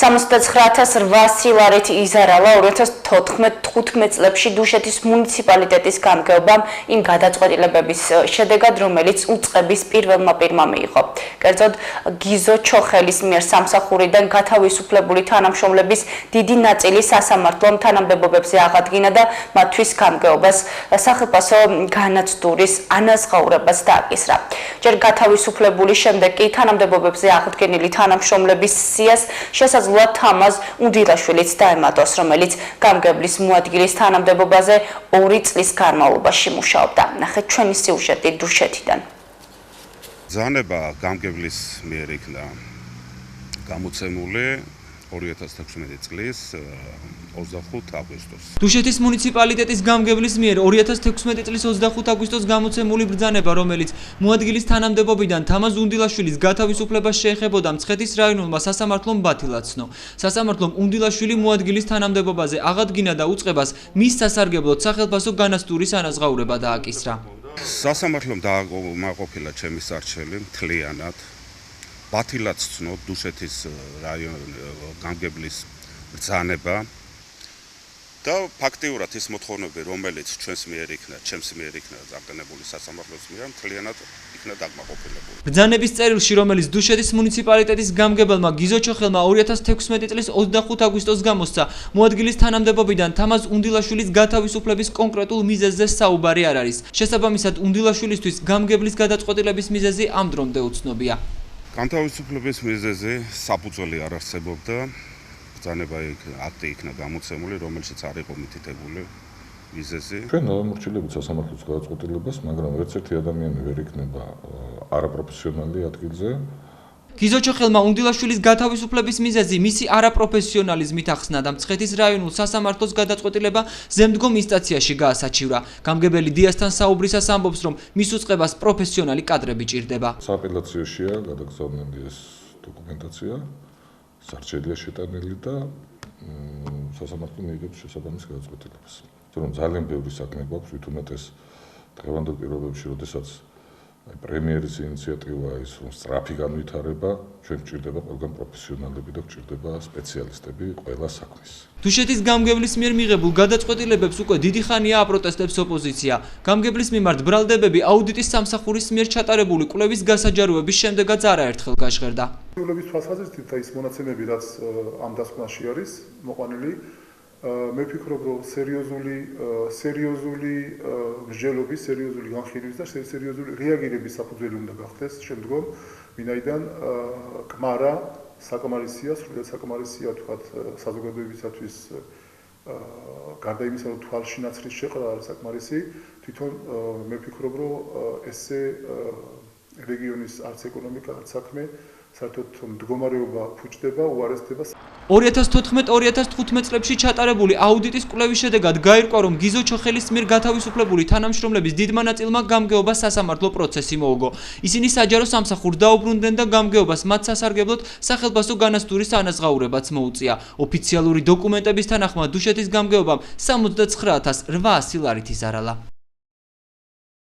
79,800 ლარით იზარალა 2014-15 წლებში დუშეთის მუნიციპალიტეტის გამგეობამ იმ გადაწყვეტილებების შედეგად, რომელიც უწყების პირველმა პირმა მიიღო. კერძოდ, გიზო ჩოხელის მიერ სამსახურიდან გათავისუფლებული თანამშრომლების დიდი ნაწილი სასამართლომ თანამდებობებზე აღადგინა და მათთვის გამგეობას სახელმწიფო განაცდურის ანაზღაურებას დააკისრა. ჯერ გათავისუფლებული შემდეგ კი თანამდებობებზე აღდგენილი თანამშრომლების სიას შესაძლოა თამაზ უნდილაშვილიც დაემატოს, რომელიც გამგებლის მოადგილის თანამდებობაზე 2 წლის განმავლობაში მუშაობდა. ნახეთ ჩვენი სიუჟეტი დუშეთიდან. ბრძანება გამგებლის მიერ იქნა გამოცემული 2016 წლის 25 აგვისტოს. დუშეთის მუნიციპალიტეტის გამგებლის მიერ 2016 წლის 25 აგვისტოს გამოცემული ბრძანება, რომელიც მოადგილის თანამდებობიდან თამაზ უნდილაშვილის გათავისუფლებას შეეხებოდა, მცხეთის რაიონულმა სასამართლომ ბათილაცნო. სასამართლომ უნდილაშვილი მოადგილის თანამდებობაზე აღადგინა და უწყებას მის სასარგებლოდ სახელმწიფო განაცდურის ანაზღაურება დააკისრა. სასამართლომ დააკმაყოფილა ჩემი სარჩელი მთლიანად. ბათილაცნო დუშეთის რაიონ გამგებლის ბრძანება და ფაქტიურად ის მოთხოვნები, რომელიც ჩვენს მიერ იქნა წარგანებული სასამართლოს მიერ, მთლიანად იქნა დაკმაყოფილებული. ბრძანების წერილში, რომელიც დუშეთის მუნიციპალიტეტის გამგებელმა გიზო ჩოხელმა 2016 წლის 25 აგვისტოს გამოსცა, მოადგილის თანამდებობიდან თამაზ უნდილაშვილის გათავისუფლების კონკრეტულ მიზეზზე საუბარი არ არის. შესაბამისად, უნდილაშვილისთვის გამგებლის გადაწყვეტილების მიზეზი ამ დრომდე უცნობია. განთავისუფლების მიზეზი საფუძველი არ არსებობდა. ბრძანება აქტი იქნა გამოცემული, რომელშიც არ იყო მითითებული მიზეზი. ჩვენ მორჩილებით სასამართლოს გადაწყვეტილებას, მაგრამ ერთ-ერთი ადამიანი ვერ იქნება არაპროფესიონალი ადგილზე. გიზო ჩოხელმა უნდილაშვილის გათავისუფლების მიზეზი მისი არაპროფესიონალიზმით ახსნა და მცხეთის რაიონულ სასამართლოს გადაწყვეტილება ზემდგომ ინსტანციაში გაასაჩივრა. გამგებელი დიასთან საუბრისას ამბობს, რომ მის უწყებას პროფესიონალი კადრები ჭირდება. სააპელაციოშია გადაგზავნილი ეს დოკუმენტაცია, სარჩელია შეტანილი და სასამართლო მიიღებს შესაბამის გადაწყვეტილებას. რომ ძალიან ბევრი საქმე გვაქვს, ვითომეთ ეს დღევანდელ პირობებში, როდესაც პრემიერის ინიციატივა ის რომ სწრაფი განვითარება, ჩვენ გვჭირდება ყველგან პროფესიონალები და გვჭირდება სპეციალისტები ყველა საქმის. დუშეთის გამგებლის მიერ მიღებულ გადაწყვეტილებებს უკვე დიდი ხანია აპროტესტებს ოპოზიცია. გამგებლის მიმართ ბრალდებები აუდიტის სამსახურის მიერ ჩატარებული კვლევის გასაჯაროების შემდეგაც არაერთხელ გაჟღერდა. კვლევის თვალსაზრისით და ის მონაცემები, რაც ამ დასკვნაში არის მოყვანილი, მე ვფიქრობ, რომ სერიოზული მსჯელობის, სერიოზული განხილვის და სერიოზული რეაგირების საფუძველი უნდა გახდეს შემდგომ, ვინაიდან კმარა საკმარისია, სრულად საკმარისია თქვათ საზოგადოებისათვის გარდა იმისა, რომ თვალში ნაცრის შეყრა არის საკმარისი, თვითონ მე ვფიქრობ, რომ ესე რეგიონის არც ეკონომიკა, არც საქმე საერთოდ მდგომარეობა ფუჭდება, უარესდება. 2014-2015 წლებში ჩატარებული აუდიტის კვლევის შედეგად გაირკვა, რომ გიზო ჩოხელის მიერ გათავისუფლებული თანამშრომლების დიდმა ნაწილმა გამგეობას სასამართლო პროცესი მოუგო. ისინი საჯარო სამსახურს დაუბრუნდნენ და გამგეობას მათ სასარგებლოდ სახელმწიფო განაცდურის ანაზღაურებაც მოუწია. ოფიციალური დოკუმენტების თანახმად დუშეთის გამგეობამ 79,800 ლარით იზარალა.